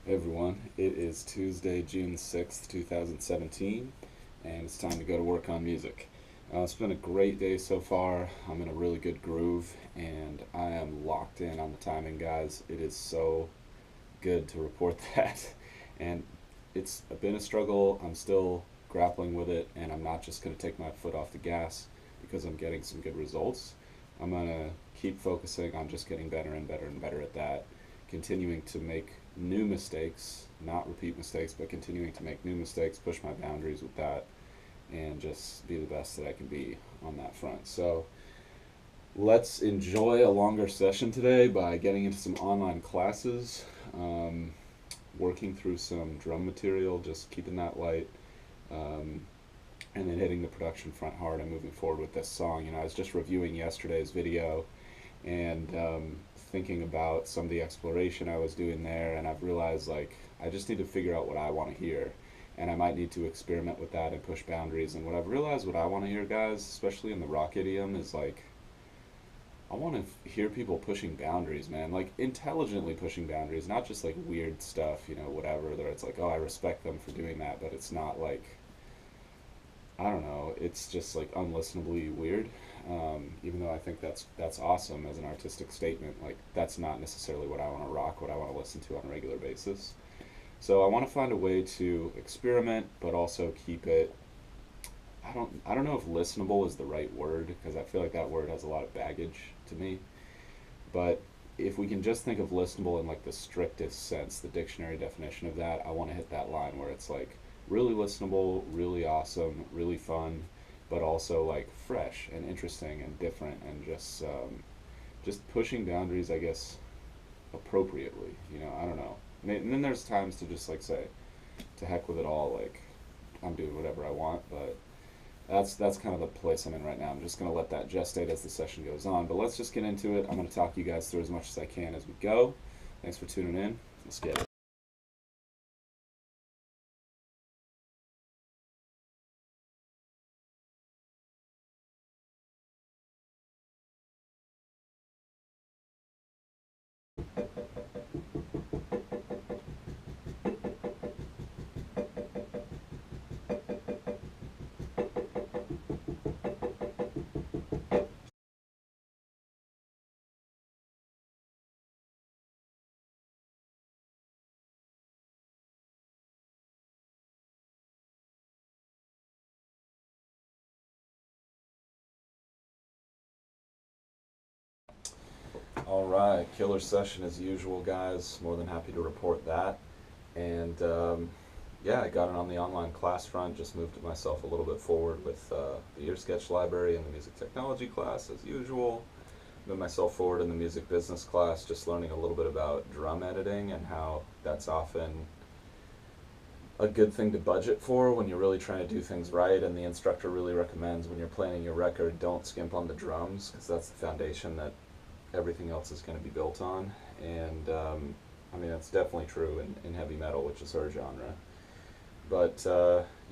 Hey everyone, it is Tuesday, June 6th, 2017, and it's time to go to work on music. It's been a great day so far. I'm in a really good groove, and I am locked in on the timing, guys. It is so good to report that. And it's been a struggle. I'm still grappling with it, and I'm not just going to take my foot off the gas because I'm getting some good results. I'm going to keep focusing on just getting better and better and better at that, continuing to make new mistakes, not repeat mistakes, but continuing to make new mistakes, push my boundaries with that, and just be the best that I can be on that front. So, let's enjoy a longer session today by getting into some online classes, um, working through some drum material, just keeping that light, um, and then hitting the production front hard and moving forward with this song. I was just reviewing yesterday's video and thinking about some of the exploration I was doing there, and I've realized like I just need to figure out what I want to hear, and I might need to experiment with that and push boundaries. And what I've realized, what I want to hear, guys, especially in the rock idiom, is like I want to hear people pushing boundaries, man. Like intelligently pushing boundaries, not just like weird stuff, whatever. That it's like, oh, I respect them for doing that, but it's not like I don't know. It's just like unlistenably weird. Even though I think that's awesome as an artistic statement, like that's not necessarily what I want to rock, what I want to listen to on a regular basis. So I want to find a way to experiment, but also keep it. I don't know if listenable is the right word because I feel like that word has a lot of baggage to me. But if we can just think of listenable in like the strictest sense, the dictionary definition of that, I want to hit that line where it's like really listenable, really awesome, really fun, but also like fresh and interesting and different and just pushing boundaries, I guess, appropriately. I don't know. And then there's times to just like say, to heck with it all, like I'm doing whatever I want, but that's kind of the place I'm in right now. I'm just going to let that gestate as the session goes on. But let's just get into it. I'm going to talk you guys through as much as I can as we go. Thanks for tuning in. Let's get it. All right, killer session as usual, guys. More than happy to report that. And yeah, I got it on the online class front. Just moved myself a little bit forward with the ear sketch library and the music technology class as usual. Moved myself forward in the music business class, just learning a little bit about drum editing and how that's often a good thing to budget for when you're really trying to do things right. And the instructor really recommends when you're planning your record, don't skimp on the drums because that's the foundation that everything else is going to be built on. And I mean, that's definitely true in heavy metal, which is her genre. But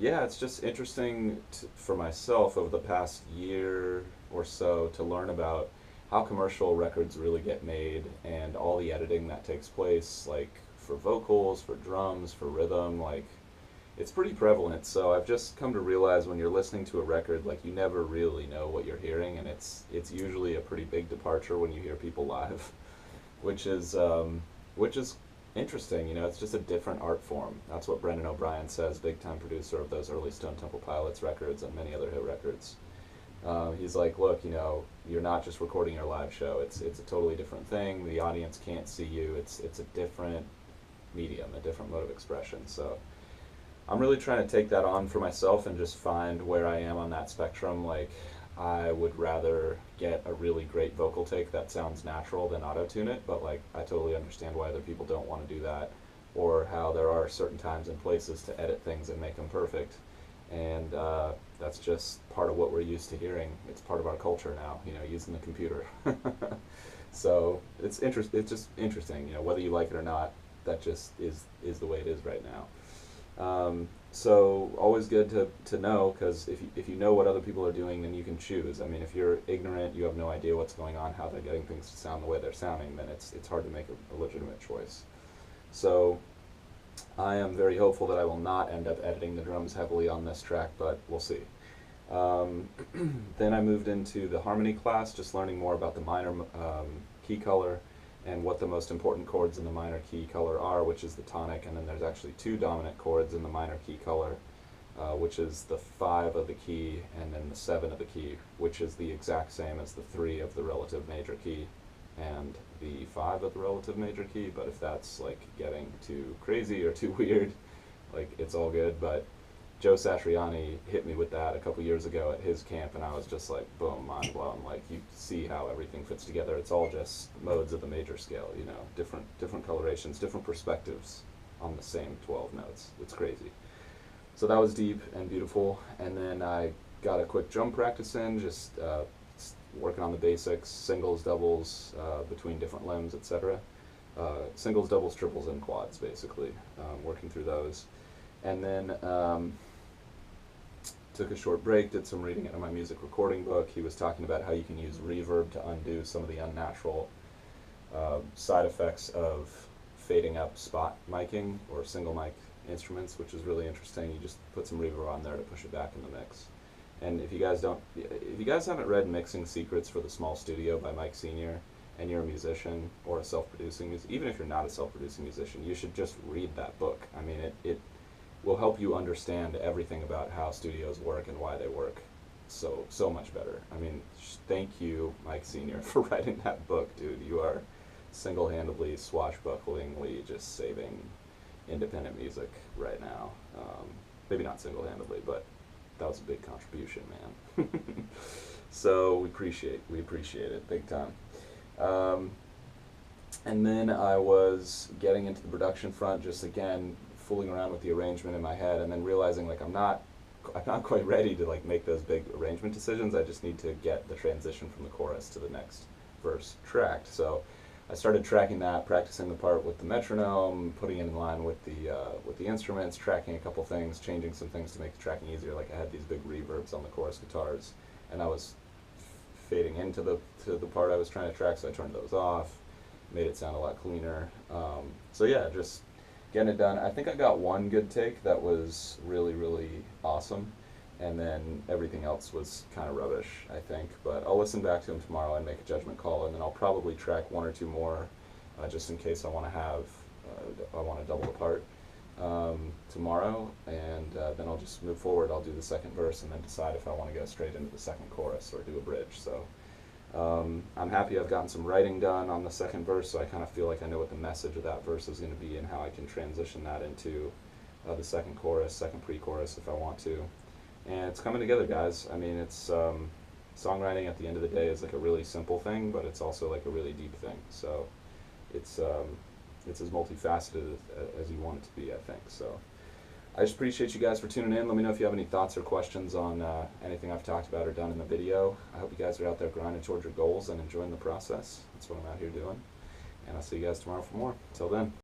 yeah, it's just interesting for myself over the past year or so to learn about how commercial records really get made and all the editing that takes place, like for vocals, for drums, for rhythm, like it's pretty prevalent. So I've just come to realize when you're listening to a record, like you never really know what you're hearing, and it's usually a pretty big departure when you hear people live, which is which is interesting. It's just a different art form. That's what Brendan O'Brien says, big time producer of those early Stone Temple Pilots records and many other hit records. He's like, look, you're not just recording your live show. It's a totally different thing. The audience can't see you. It's a different medium, a different mode of expression. So I'm really trying to take that on for myself and just find where I am on that spectrum. Like, I would rather get a really great vocal take that sounds natural than auto tune it, but like, I totally understand why other people don't want to do that, or how there are certain times and places to edit things and make them perfect. And that's just part of what we're used to hearing. It's part of our culture now, using the computer. So it's just interesting, whether you like it or not. That just is the way it is right now. So always good to know because if you know what other people are doing, then you can choose. I mean, if you're ignorant, you have no idea what's going on, how they're getting things to sound the way they're sounding, then it's hard to make a legitimate choice. So I am very hopeful that I will not end up editing the drums heavily on this track, but we'll see. Um, then I moved into the harmony class, just learning more about the minor key color and what the most important chords in the minor key color are, which is the tonic, and then there's actually two dominant chords in the minor key color, which is the 5 of the key and then the 7 of the key, which is the exact same as the 3 of the relative major key and the 5 of the relative major key. But if that's like getting too crazy or too weird, like it's all good. But Joe Satriani hit me with that a couple years ago at his camp, and I was just like, boom, mind blown. Like, you see how everything fits together. It's all just modes of the major scale, you know, different colorations, different perspectives on the same 12 notes. It's crazy. So that was deep and beautiful. And then I got a quick drum practice in, just working on the basics, singles, doubles, between different limbs, etc. Singles, doubles, triples, and quads, basically, working through those. And then took a short break, did some reading out of my music recording book. He was talking about how you can use reverb to undo some of the unnatural side effects of fading up spot miking or single mic instruments, which is really interesting. You just put some reverb on there to push it back in the mix. And if you guys haven't read Mixing Secrets for the Small Studio by Mike Senior, and you're a musician or a self-producing musician, even if you're not a self-producing musician, you should just read that book. I mean, it will help you understand everything about how studios work and why they work so much better. I mean, thank you, Mike Senior, for writing that book, dude. You are single-handedly, swashbucklingly just saving independent music right now. Maybe not single-handedly, but that was a big contribution, man. So we appreciate it big time. And then I was getting into the production front, just again fooling around with the arrangement in my head, and then realizing like I'm not quite ready to like make those big arrangement decisions. I just need to get the transition from the chorus to the next verse tracked. So I started tracking that, practicing the part with the metronome, putting it in line with the instruments, tracking a couple things, changing some things to make the tracking easier. Like I had these big reverbs on the chorus guitars, and I was fading into the part I was trying to track, so I turned those off, made it sound a lot cleaner. So yeah, just getting it done. I think I got one good take that was really, really awesome, and then everything else was kind of rubbish, I think. But I'll listen back to them tomorrow and make a judgment call, and then I'll probably track one or two more, just in case I want to double the part tomorrow, and then I'll just move forward. I'll do the second verse and then decide if I want to go straight into the second chorus or do a bridge. So I'm happy I've gotten some writing done on the second verse, so I kind of feel like I know what the message of that verse is going to be and how I can transition that into the second chorus, second pre-chorus if I want to. And it's coming together, guys. I mean, it's songwriting at the end of the day is like a really simple thing, but it's also like a really deep thing. So it's as multifaceted as you want it to be, I think. So I just appreciate you guys for tuning in. Let me know if you have any thoughts or questions on anything I've talked about or done in the video. I hope you guys are out there grinding towards your goals and enjoying the process. That's what I'm out here doing. And I'll see you guys tomorrow for more. Till then.